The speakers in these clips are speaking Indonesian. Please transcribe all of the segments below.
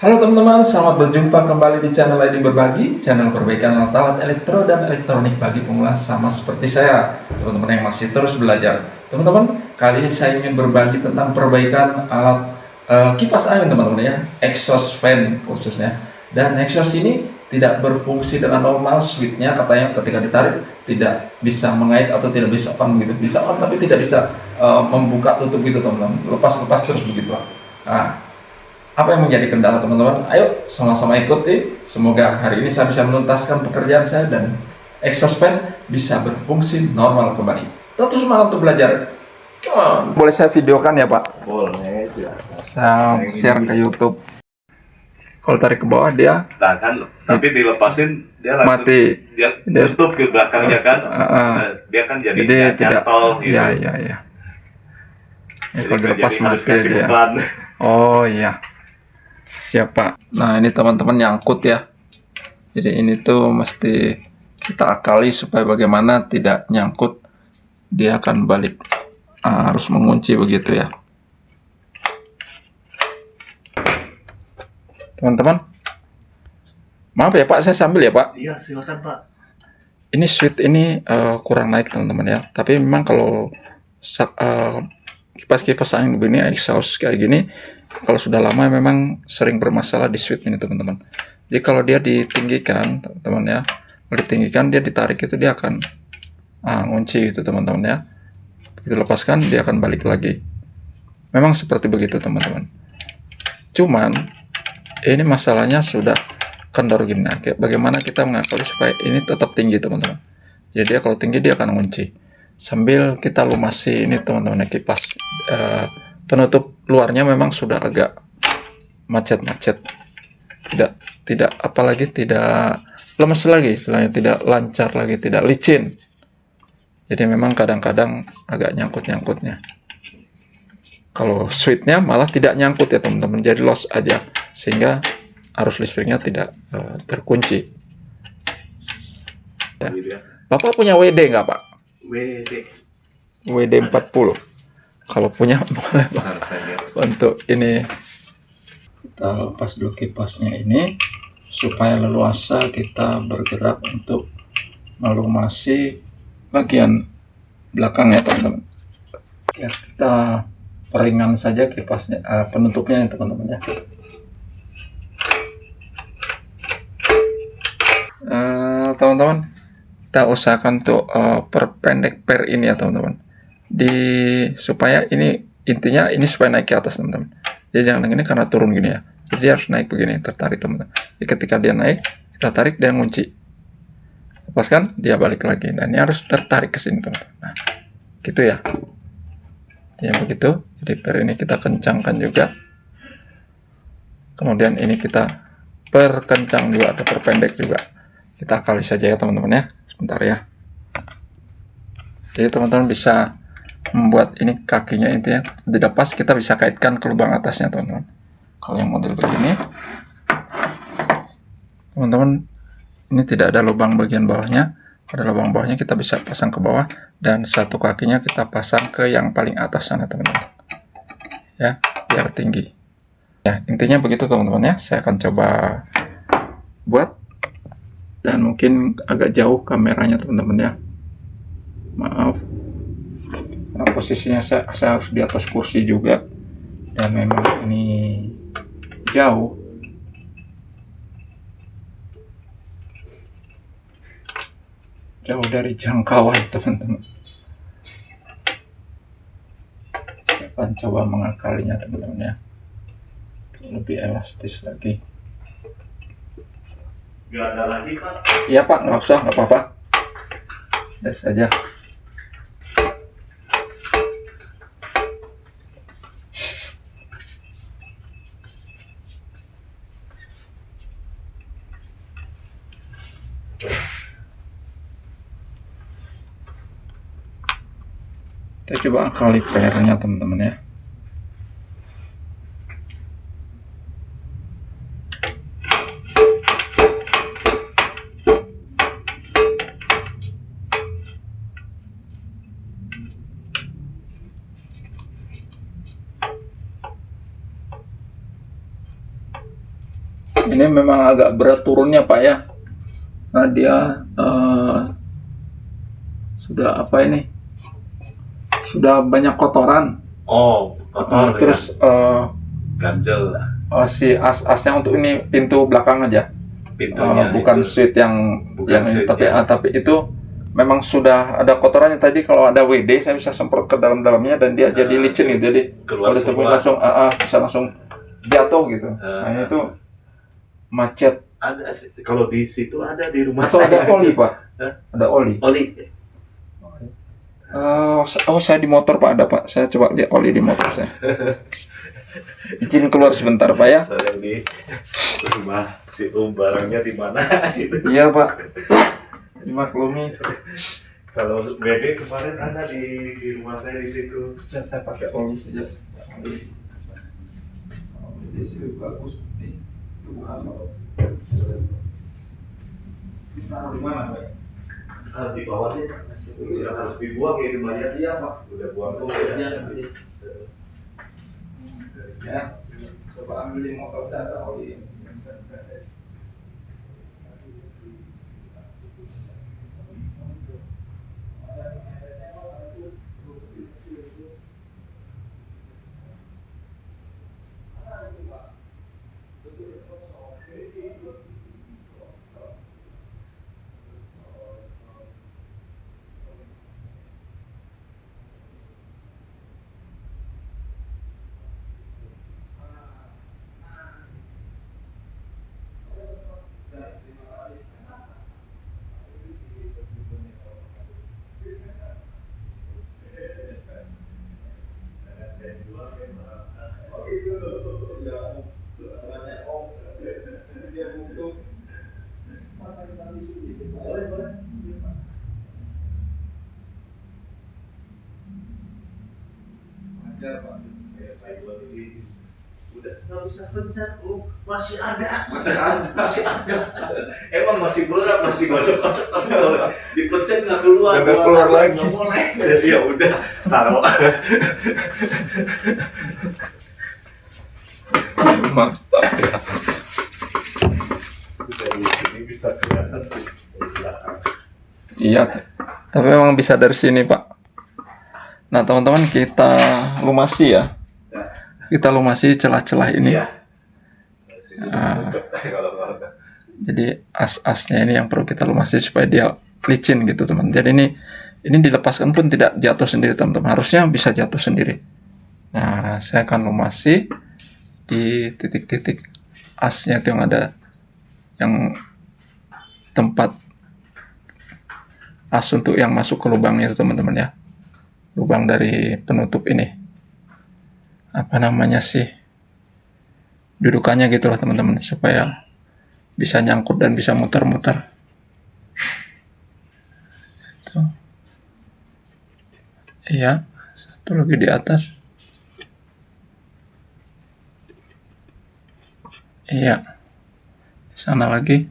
Halo teman-teman, selamat berjumpa kembali di channel ID Berbagi, channel perbaikan alat-alat elektro dan elektronik bagi pemula sama seperti saya, teman-teman yang masih terus belajar. Teman-teman, kali ini saya ingin berbagi tentang perbaikan alat kipas angin teman-teman ya, exhaust fan khususnya. Dan exhaust ini tidak berfungsi dengan normal, switchnya katanya ketika ditarik tidak bisa mengait atau tidak bisa on gitu, bisa on tapi tidak bisa membuka tutup gitu teman-teman, lepas-lepas terus begitu. Nah, apa yang menjadi kendala teman-teman? Ayo sama-sama ikuti. Semoga hari ini saya bisa menuntaskan pekerjaan saya dan exhaust fan bisa berfungsi normal kembali. Tetap semangat untuk belajar. Come on. Boleh saya videokan ya Pak? Boleh, silakan. Saya share ke YouTube. Kalau tarik ke bawah dia Nah kan, tapi dilepasin dia langsung mati. dia tutup ke belakangnya kan. Nah, dia kan jadi tidak nyantol gitu. ya. Ya, Jadi kalau nggak dilepas jadi harus mati kasih dia. beban. Oh iya. Siapa? Nah ini teman-teman nyangkut ya. Jadi ini tuh mesti kita akali supaya bagaimana tidak nyangkut. Dia akan balik, harus mengunci begitu ya. Teman-teman, maaf ya Pak, saya sambil ya Pak. Iya, silakan Pak. Ini switch ini kurang naik teman-teman ya. Tapi memang kalau kipas-kipas angin begini, exhaust kayak gini, kalau sudah lama memang sering bermasalah di switch ini teman-teman. Jadi kalau dia ditinggikan teman-teman ya, kalau ditinggikan dia ditarik itu dia akan ngunci gitu teman-teman ya. Begitu lepaskan dia akan balik lagi. Memang seperti begitu teman-teman. Cuman ini masalahnya sudah kendor gini. Nah, bagaimana kita mengakali supaya ini tetap tinggi teman-teman. Jadi kalau tinggi dia akan ngunci. Sambil kita lumasi ini teman-teman, kipas penutup luarnya memang sudah agak macet-macet. Tidak apalagi tidak lemes lagi, istilahnya tidak lancar lagi, tidak licin. Jadi memang kadang-kadang agak nyangkut-nyangkutnya. Kalau switchnya malah tidak nyangkut ya teman-teman, jadi loss aja sehingga arus listriknya tidak terkunci. Ya. Bapak punya WD nggak Pak? WD 40. Kalau punya boleh Pak. Untuk ini kita lepas dulu kipasnya ini supaya leluasa kita bergerak untuk melumasi bagian belakang ya teman-teman. Ya, kita peringan saja kipasnya, penutupnya ya teman-teman ya. Teman-teman, kita usahakan tuh perpendek per ini ya teman-teman. Supaya ini intinya ini supaya naik ke atas teman-teman. Jadi jangan ini karena turun gini ya. Jadi harus naik begini, tertarik teman-teman. Jadi ketika dia naik, kita tarik dia ngunci. Lepaskan, dia balik lagi. Dan ini harus tertarik ke sini teman-teman. Nah, gitu ya. Ya begitu. Jadi per ini kita kencangkan juga. Kemudian ini kita perkencang juga atau perpendek juga. Kita akali saja ya teman-teman ya. Sebentar ya. Jadi teman-teman bisa membuat ini kakinya intinya tidak pas, kita bisa kaitkan ke lubang atasnya teman-teman. Kalau yang model begini, teman-teman, ini tidak ada lubang bagian bawahnya. Pada lubang bawahnya kita bisa pasang ke bawah dan satu kakinya kita pasang ke yang paling atas sana teman-teman. Ya, biar tinggi. Ya, intinya begitu teman-teman ya. Saya akan coba buat dan mungkin agak jauh kameranya teman-teman ya. Maaf. Nah, posisinya saya harus di atas kursi juga dan memang ini jauh. Jauh dari jangkauan teman-teman. Saya akan coba mengakalinya teman-teman ya, lebih elastis lagi. Nggak ada lagi Pak? Iya Pak, nggak usah, nggak apa-apa. Udah saja. Kita coba akali PR-nya teman-teman ya. Ini memang agak berat turunnya Pak ya. Nah dia sudah apa ini? Sudah banyak kotoran. Oh, kotor Terus ya. Ganjel lah si asnya untuk ini pintu belakang aja. pintunya. Bukan itu. suite yang Bukan ini, suite tapi ya. tapi itu memang sudah ada kotorannya. Tadi kalau ada WD saya bisa semprot ke dalamnya dan dia jadi licin gitu. Jadi Keluar kalau ditemuin semua. langsung bisa langsung jatuh gitu. Nah itu macet. Ada kalau di situ ada di rumah Atau saya. ada oli Pak? Ada oli. Oli. Saya di motor Pak ada Pak. Saya coba lihat oli di motor saya. Izin keluar sebentar Pak ya. Saya di rumah si barangnya di mana? Iya Pak. Dimaklumi. Kalau BD kemarin ada di rumah saya di situ. Saya pakai oli saja. Di situ bagus nih. Taruh di mana Pak? Di bawahnya udah harus dibuang ya lumayan. Iya Pak. Udah buang. Ya, coba ambil di motor saya ada oli. Udah nggak bisa pencet, masih ada. Masih ada. Emang masih berat, masih gocok-gocok, tapi kalau dipencet nggak keluar. Nggak keluar lagi. Nggak boleh. Ya udah, taruh. Mantap ya. Dari sini bisa kelihatan sih dari belakang. Iya, tapi memang bisa dari sini Pak. Nah teman-teman kita lumasi ya. Kita lumasi celah-celah ini. Iya. Jadi as-asnya ini yang perlu kita lumasi supaya dia licin gitu teman. Jadi ini dilepaskan pun tidak jatuh sendiri teman-teman. Harusnya bisa jatuh sendiri. Nah saya akan lumasi di titik-titik asnya itu yang ada, yang tempat as untuk yang masuk ke lubangnya itu teman-teman ya. Lubang dari penutup ini. Apa namanya sih? Dudukannya gitulah teman-teman supaya bisa nyangkut dan bisa muter-muter. Iya, satu lagi di atas. Iya, di sana lagi.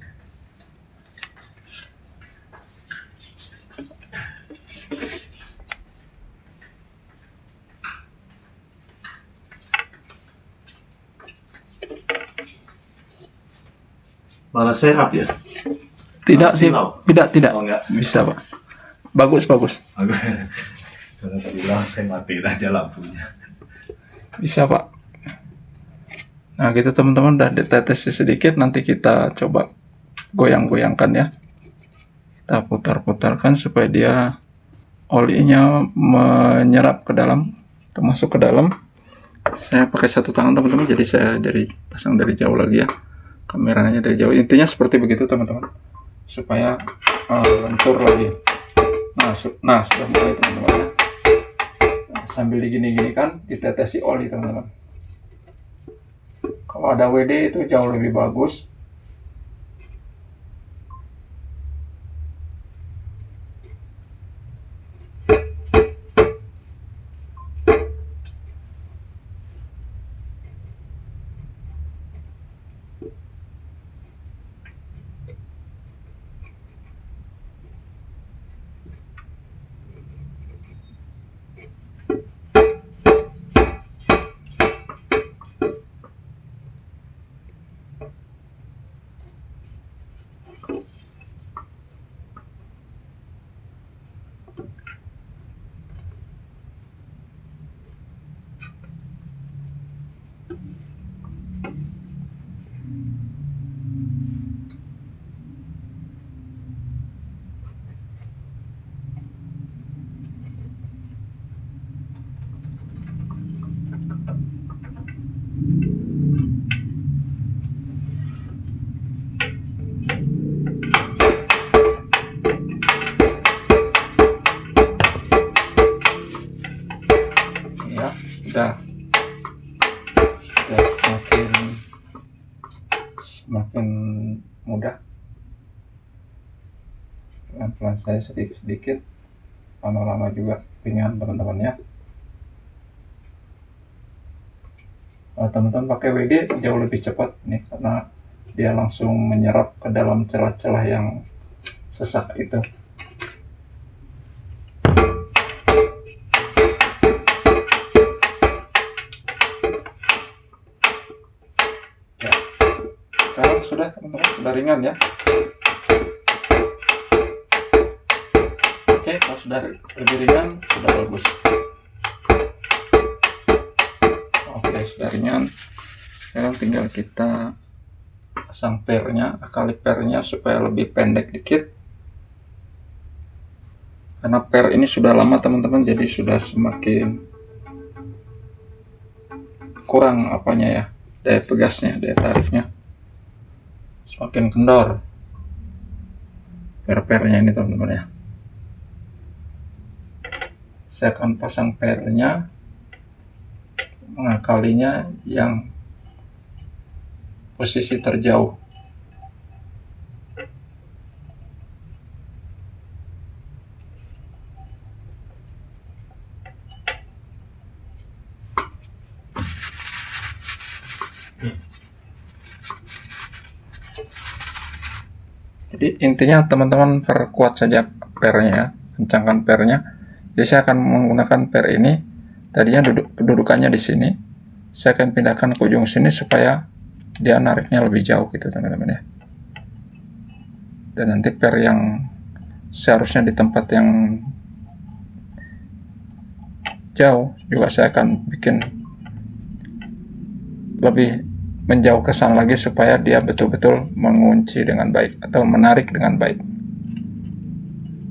Malah serap ya? Tidak sih, Silau? tidak. Oh, enggak. Bisa Pak. Bagus. Kalau silau saya matiin aja lampunya. Bisa Pak. Nah gitu teman-teman, udah ditetes sedikit, nanti kita coba goyang-goyangkan ya. Kita putar-putarkan supaya dia olinya menyerap ke dalam, termasuk ke dalam. Saya pakai satu tangan teman-teman, jadi saya pasang dari jauh lagi ya. Kameranya dari jauh. Intinya seperti begitu teman-teman, supaya lentur lagi. Nah sudah mulai teman-teman ya. Nah, sambil digini-gini kan ditetesi oli teman-teman. Kalau ada WD itu jauh lebih bagus. sudah semakin mudah. Pelan-pelan saya sedikit-sedikit, lama-lama juga ringan teman-teman ya. Kalau teman-teman pakai WD jauh lebih cepat nih, karena dia langsung menyerap ke dalam celah-celah yang sesak itu. Ya, sekarang sudah teman-teman, sudah ringan ya. Oke, kalau sudah lebih ringan, sudah bagus. Oke, sudah ringan. Sekarang tinggal kita pasang pernya, akali pernya supaya lebih pendek dikit. Karena per ini sudah lama teman-teman, jadi sudah semakin kurang apanya ya, daya pegasnya, daya tariknya semakin kendor per-pernya ini teman-teman ya. Saya akan pasang pernya, mengakalinya yang posisi terjauh. Jadi intinya teman-teman perkuat saja pernya ya, kencangkan pernya. Jadi saya akan menggunakan per ini, tadinya kedudukannya di sini, saya akan pindahkan ke ujung sini supaya dia nariknya lebih jauh gitu teman-teman ya. Dan nanti per yang seharusnya di tempat yang jauh juga saya akan bikin lebih menjauh ke sana lagi supaya dia betul-betul mengunci dengan baik atau menarik dengan baik.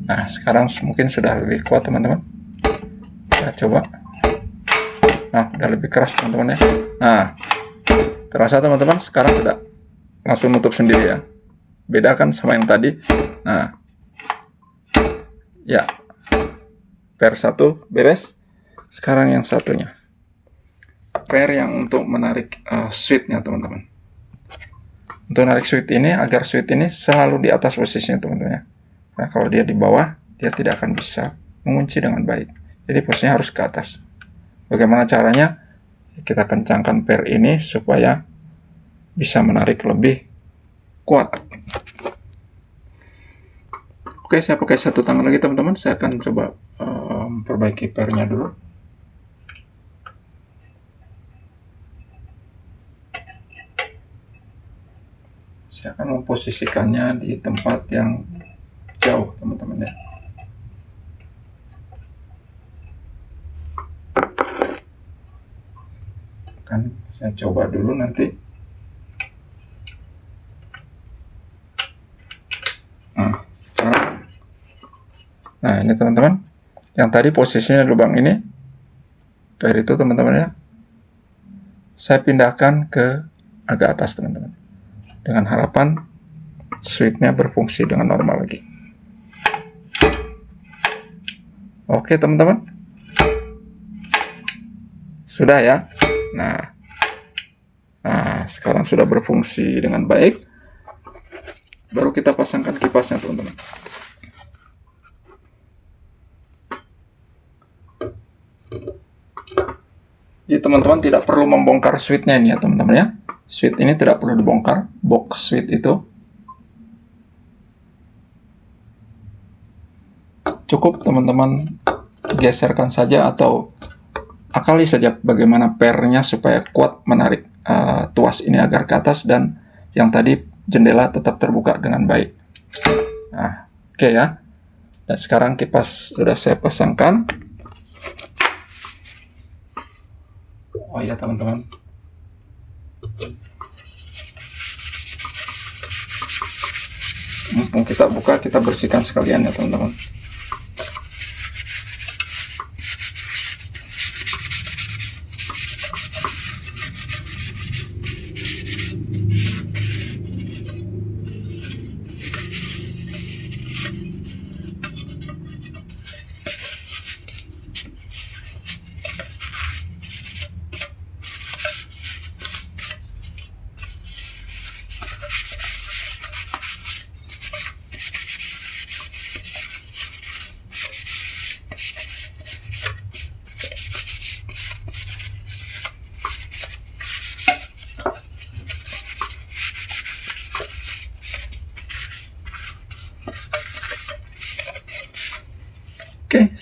Nah, sekarang mungkin sudah lebih kuat teman-teman. Kita coba. Nah, udah lebih keras teman-teman ya. Nah, terasa teman-teman, sekarang sudah langsung nutup sendiri ya. Beda kan sama yang tadi. Nah, ya, per satu beres. Sekarang yang satunya, per yang untuk menarik switchnya teman-teman. Untuk menarik switch ini, agar switch ini selalu di atas posisinya teman-teman ya. Nah, kalau dia di bawah, dia tidak akan bisa mengunci dengan baik. Jadi posisinya harus ke atas. Bagaimana caranya? Kita kencangkan per ini supaya bisa menarik lebih kuat. Oke, saya pakai satu tangan lagi teman-teman. Saya akan coba memperbaiki pernya dulu. Saya akan memposisikannya di tempat yang jauh teman-teman ya. Kan saya coba dulu nanti. Nah, sekarang. Nah, ini teman-teman. Yang tadi posisinya lubang ini. Per itu teman-teman ya. Saya pindahkan ke agak atas teman-teman. Dengan harapan switch-nya berfungsi dengan normal lagi. Oke teman-teman, sudah ya. Nah, sekarang sudah berfungsi dengan baik. Baru kita pasangkan kipasnya teman-teman. Jadi teman-teman tidak perlu membongkar switch-nya ini ya teman-teman ya. Switch ini tidak perlu dibongkar, box switch itu. Cukup teman-teman geserkan saja atau akali saja bagaimana pernya supaya kuat menarik tuas ini agar ke atas dan yang tadi jendela tetap terbuka dengan baik. Nah, oke ya. Dan sekarang kipas sudah saya pasangkan. Oh iya teman-teman. Mumpung kita buka, kita bersihkan sekalian ya teman-teman.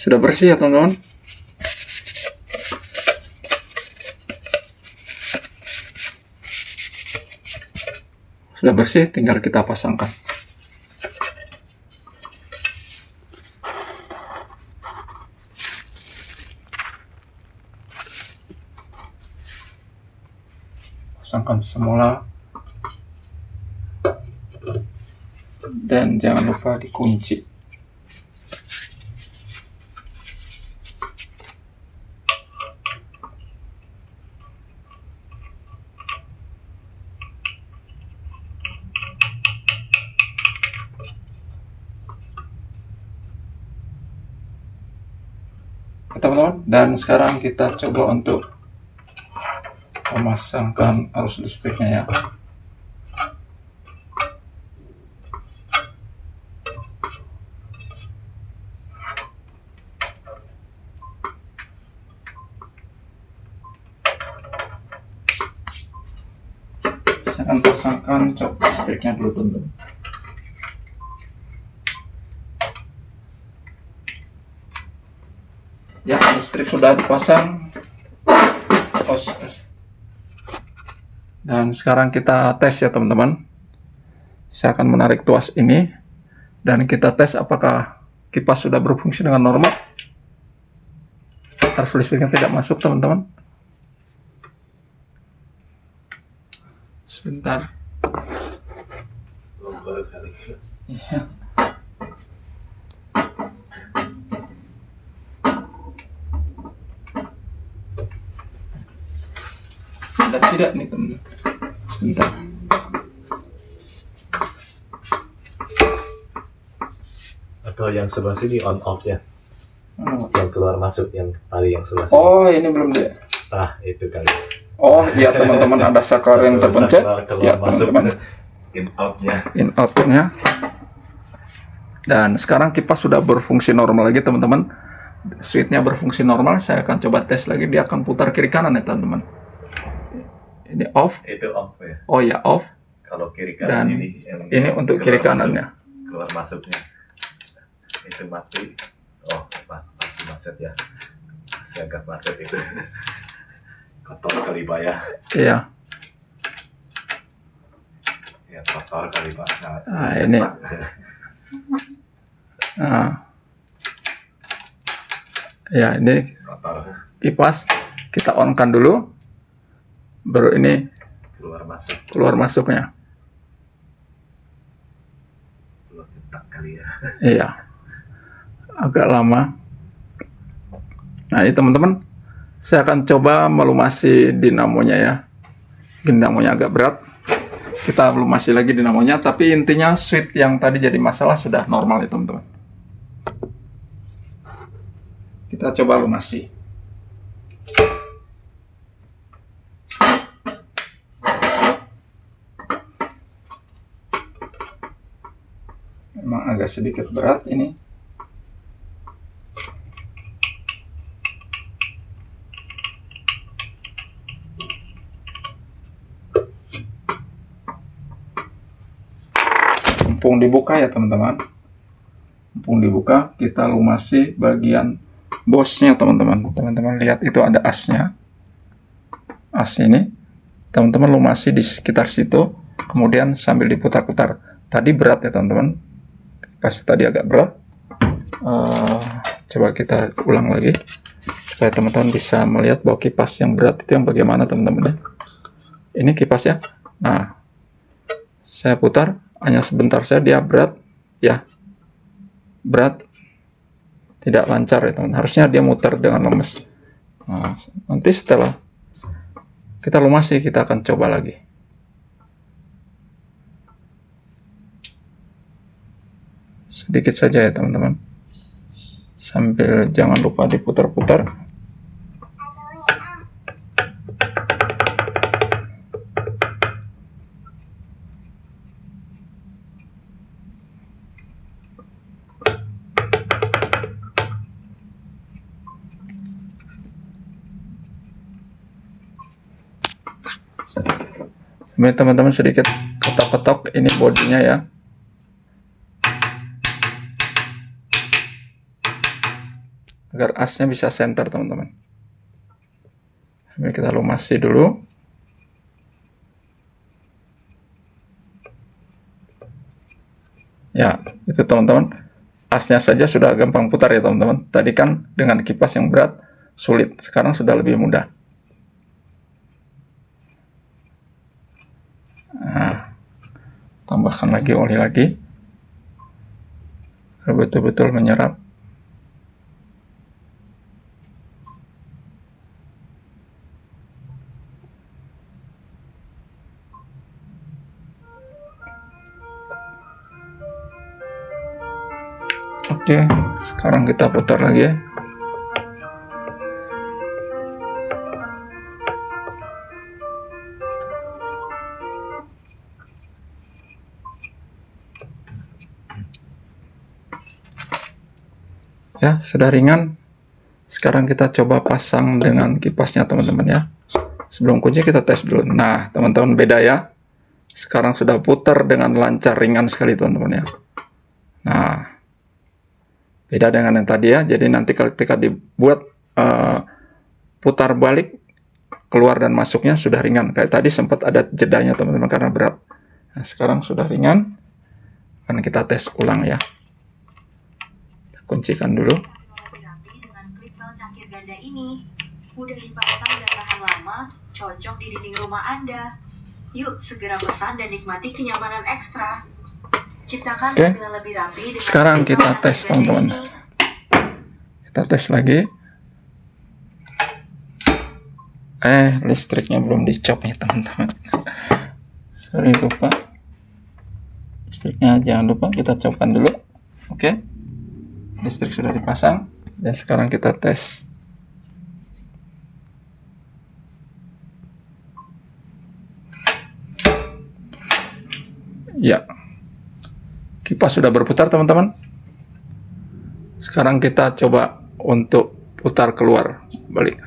Sudah bersih ya teman-teman. Sudah bersih, tinggal kita pasangkan. Pasangkan semula. Dan jangan lupa dikunci. Teman-teman, dan sekarang kita coba untuk memasangkan arus listriknya ya. Saya akan pasangkan cok listriknya dulu teman-teman. Ya, listrik sudah dipasang. Dan sekarang kita tes ya teman-teman. Saya akan menarik tuas ini dan kita tes apakah kipas sudah berfungsi dengan normal. Arus listriknya tidak masuk teman-teman. Sebentar. Iya. Tidak nih teman. Sebentar. Atau yang sebelah sini on off ya. Yang keluar masuk yang tali yang sebelah sini. Oh, ini belum deh. Ah, itu kali. Oh, iya teman-teman, ada saklar yang terpencet. Ya teman-teman. In outnya. In outnya. Dan sekarang kipas sudah berfungsi normal lagi teman-teman. Switchnya berfungsi normal. Saya akan coba tes lagi. Dia akan putar kiri kanan ya teman-teman. Ini off. Itu off ya. Oh ya, off. Kalau kiri Dan kanan ini untuk kiri kanannya. Keluar masuknya. Itu mati. Oh, masih macet ya. Masih agak macet itu. Kotor kali Pak ya. Iya. Ya kotor kali Pak. Nah, ini. Nah. Ya, ini Kotor. kipas. Kita on-kan dulu. Baru ini keluar masuknya. Keluar tentak kali ya. Iya. Agak lama. Nah, ini teman-teman. Saya akan coba melumasi dinamonya ya. Dinamonya agak berat. Kita lumasi lagi dinamonya. Tapi intinya switch yang tadi jadi masalah sudah normal ya teman-teman. Kita coba lumasi. Memang agak sedikit berat ini. Mumpung dibuka ya teman-teman. Mumpung dibuka, kita lumasi bagian bosnya teman-teman. Teman-teman lihat itu ada asnya. As ini. Teman-teman lumasi di sekitar situ. Kemudian sambil diputar-putar. Tadi berat ya teman-teman. Pas tadi agak berat. Coba kita ulang lagi supaya teman-teman bisa melihat bahwa kipas yang berat itu yang bagaimana teman-teman ya. Ini kipasnya. Nah, saya putar hanya sebentar saja dia berat ya. Berat, tidak lancar ya teman. Harusnya dia muter dengan lemes. Nah, nanti setelah kita lumasi kita akan coba lagi. Sedikit saja ya teman-teman. Sambil jangan lupa diputar-putar. Teman-teman sedikit ketok-ketok ini bodinya ya. agar asnya bisa center teman-teman. Sambil kita lumasi dulu. Ya, itu teman-teman. Asnya saja sudah gampang putar ya teman-teman. Tadi kan dengan kipas yang berat sulit, sekarang sudah lebih mudah. Nah, tambahkan lagi oli lagi. Betul-betul menyerap. Oke, sekarang kita putar lagi ya. Ya, sudah ringan. Sekarang kita coba pasang dengan kipasnya teman-teman ya. Sebelum kunci kita tes dulu. Nah, teman-teman beda ya. Sekarang sudah putar dengan lancar, ringan sekali teman-teman ya. Nah, beda dengan yang tadi ya. Jadi nanti ketika dibuat putar balik, keluar dan masuknya sudah ringan. Kayak tadi sempat ada jedanya teman-teman karena berat. Nah, sekarang sudah ringan. Akan kita tes ulang ya. Kuncikan dulu. Dengan klip bel cangkir ganda ini mudah dipasang dan tahan lama, cocok di dinding rumah Anda. Yuk segera pesan dan nikmati kenyamanan ekstra. Ciptakan tampilan lebih rapi dengan sekarang klip kita bel tes cangkir ganda teman-teman. ini. Kita tes lagi. Listriknya belum dicop ya teman-teman. Sorry lupa. Listriknya jangan lupa kita copkan dulu. Oke. Listrik sudah dipasang dan sekarang kita tes. Ya, kipas sudah berputar teman-teman. Sekarang kita coba untuk putar keluar balik.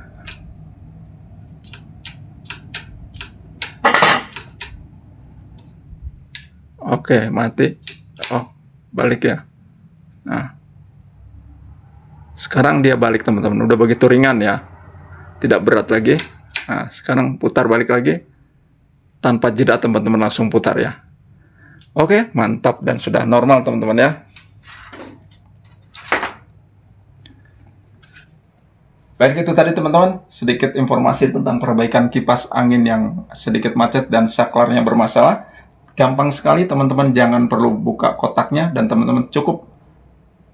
Oke, mati. Oh, balik ya. Nah, sekarang dia balik teman-teman, udah begitu ringan ya, tidak berat lagi. Nah, sekarang putar balik lagi, tanpa jeda teman-teman langsung putar ya. Oke, mantap dan sudah normal teman-teman ya. Baik, itu tadi teman-teman, sedikit informasi tentang perbaikan kipas angin yang sedikit macet dan saklarnya bermasalah. Gampang sekali teman-teman, jangan perlu buka kotaknya dan teman-teman cukup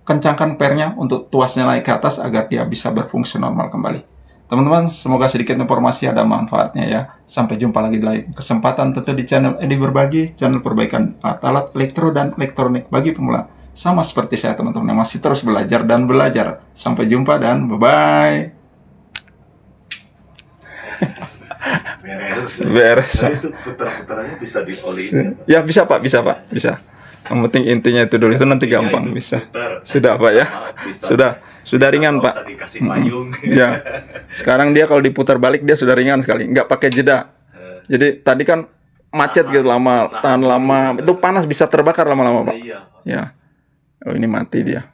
kencangkan pernya untuk tuasnya naik ke atas agar dia bisa berfungsi normal kembali. Teman-teman, semoga sedikit informasi ada manfaatnya ya. Sampai jumpa lagi di lain kesempatan tentu di channel Edi Berbagi, channel perbaikan alat elektro dan elektronik bagi pemula. Sama seperti saya teman-teman yang masih terus belajar dan belajar. Sampai jumpa dan bye-bye. Beres. Nah, itu putar-putarannya bisa dioliin. Ya bisa Pak, bisa Pak, bisa. Yang penting intinya itu dulu, itu nanti gampang bisa. Sudah Pak ya, sudah ringan Pak. Bisa dikasih payung. Ya, sekarang dia kalau diputar balik dia sudah ringan sekali, nggak pakai jeda. Jadi tadi kan macet gitu lama, tahan lama, itu panas bisa terbakar lama-lama Pak. Iya. Ya, oh ini mati dia.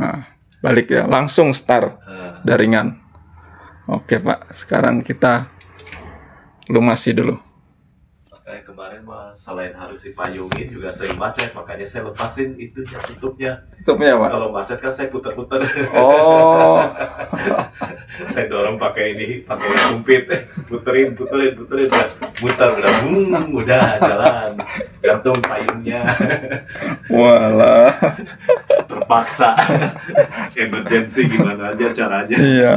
Nah, balik ya, langsung start, udah ringan. Oke Pak, sekarang kita lumasi dulu. Makanya kemarin mah selain harus dipayungin juga sering macet, makanya saya lepasin itu tutupnya. Tutupnya Pak. Kalau macet kan saya putar-putar. Oh. Saya dorong pakai kumpit, puterin, udah muter, udah jalan, gantung payungnya. Walah. Terpaksa. Emergency gimana aja caranya. Iya.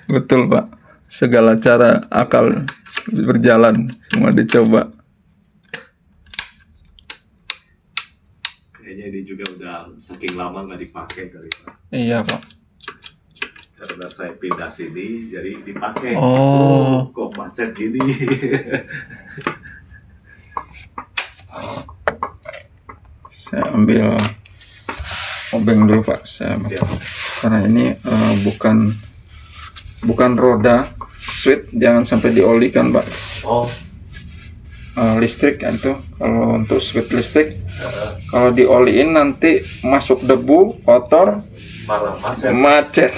Betul Pak. Segala cara akal berjalan, semua dicoba. Kayaknya ini juga udah saking lama nggak dipakai kali Pak. Iya Pak. Karena saya pindah sini, jadi dipakai. Oh. Kok macet gini? Saya ambil obeng dulu Pak. Ya. Karena ini bukan roda switch, jangan sampai diolikan Pak. Oh. Listrik kan itu, kalau untuk switch listrik, kalau dioliin nanti masuk debu kotor, Malah macet. macet.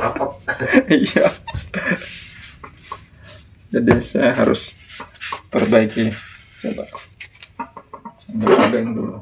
rapot. Iya. Jadi saya harus perbaiki. Coba. Sambil pegang dulu.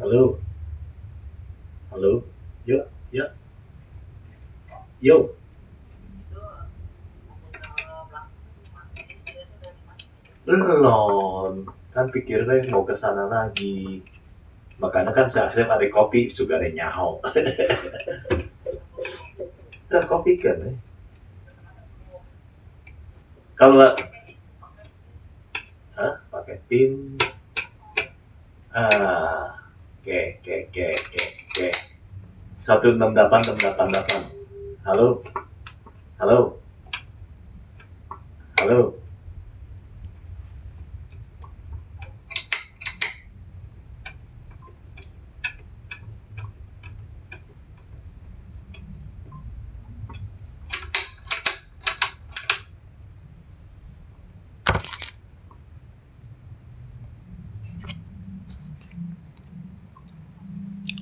Halo. Halo. Yuk, yuk. Yuk. Belum. Kan pikirnya mau ke sana lagi. Makanya kan saya ada kopi juga ada nyaho. Udah kopi kan ya. Kalau pakai pin. Oke. 168888. Halo. Halo. Halo.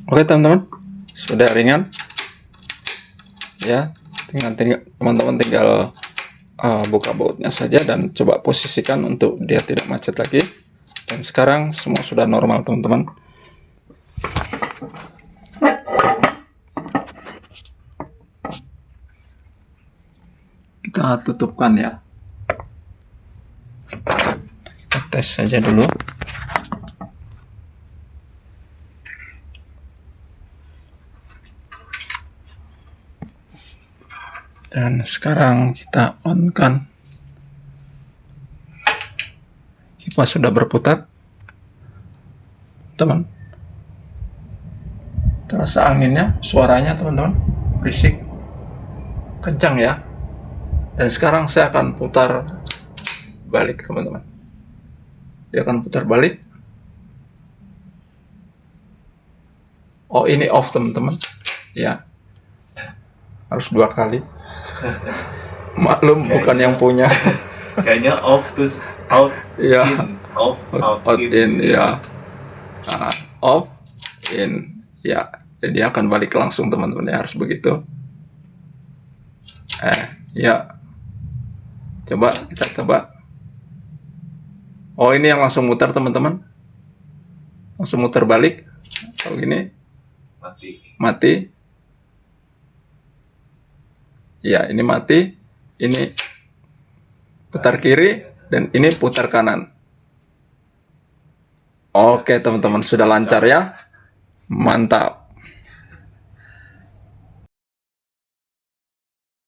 Oke teman-teman, sudah ringan ya. Teman-teman tinggal buka bautnya saja dan coba posisikan untuk dia tidak macet lagi. Dan sekarang semua sudah normal teman-teman. Kita tutupkan ya. Kita tes saja dulu. Dan sekarang kita on kan. Kipas sudah berputar. Teman. Terasa anginnya, suaranya teman-teman. Berisik. Kencang ya. Dan sekarang saya akan putar balik teman-teman. Dia akan putar balik. Oh, ini off teman-teman. Ya. Harus 2 kali. Maklum bukan yang punya. Kayaknya off terus out Ya. in. Off out, Out in ya. Off in ya. Jadi dia akan balik langsung teman-teman ya, harus begitu. Ya. Kita coba. Oh, ini yang langsung muter teman-teman. Langsung muter balik. Kalau gini mati. Ya, ini mati. Ini putar kiri dan ini putar kanan. Oke, teman-teman, sudah lancar ya. Mantap.